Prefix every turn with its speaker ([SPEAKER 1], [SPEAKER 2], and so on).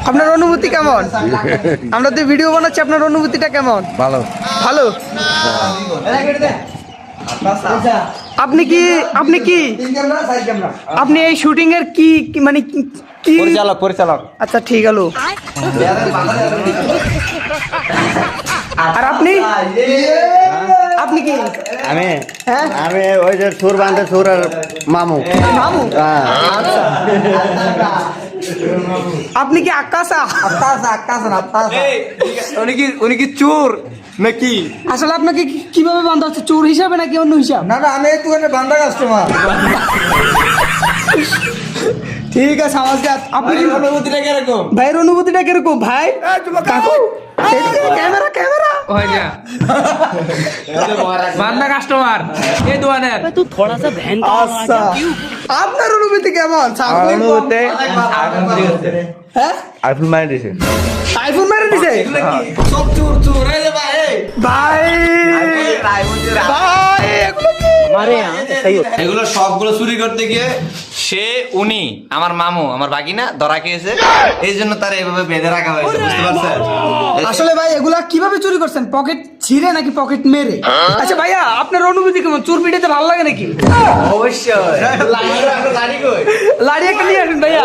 [SPEAKER 1] আপনার অনুভূতি কেমন? আমরা তো ভিডিও বানাচ্ছি, আপনার অনুভূতিটা কেমন?
[SPEAKER 2] ভালো।
[SPEAKER 1] ভালো। আপনি কি আপনি এই শুটিং এর কি মানে কি
[SPEAKER 2] পরিচালক।
[SPEAKER 1] আচ্ছা ঠিক গেল। আর আপনি কি?
[SPEAKER 2] আমি
[SPEAKER 1] হ্যাঁ
[SPEAKER 2] আমি ওই যে সুর বান্ধে সুরের মামু।
[SPEAKER 1] মামু। আচ্ছা। আপনি কি আকাশা?
[SPEAKER 3] উনি কি চোর নাকি?
[SPEAKER 1] আসলে আপনাকে কিভাবে বান্ধা হচ্ছে, চোর হিসাবে নাকি অন্য হিসাব?
[SPEAKER 3] না আমি একটু বান্দা কাস্টমার।
[SPEAKER 1] ঠিক আছে আমাকে। আপনি কি
[SPEAKER 3] অনুভূতিটা কিরকম?
[SPEAKER 1] ভাইয়ের অনুভূতিটা কিরকম ভাই? কাকু ক্যামেরা
[SPEAKER 4] হয়ে যা বান্দা কাস্টমার এই দোকানের
[SPEAKER 1] আচ্ছা আপনার অনুভূতি কেমন? হ্যাঁ
[SPEAKER 2] আইফোন মারি দিছে।
[SPEAKER 1] আইফোন মেরে দিছে
[SPEAKER 3] সব চোর এই যে ভাই
[SPEAKER 1] ভাই
[SPEAKER 5] এগুলো সবগুলো চুরি করতে গিয়ে উনি আমার মামু আমার বাগিনা ধরা খেয়েছে, এই জন্য তার এইভাবে বেঁধে রাখা হয়েছে, বুঝতে পারছেন?
[SPEAKER 1] আসলে ভাই এগুলা কিভাবে চুরি করছেন? পকেট ছিঁড়ে নাকি পকেট মেরে? আচ্ছা ভাইয়া আপনার অনুভূতি কেমন? চোর পিটাতে ভালো লাগে নাকি?
[SPEAKER 5] অবশ্যই।
[SPEAKER 1] লাড়ি একটা নিয়ে আসেন ভাইয়া।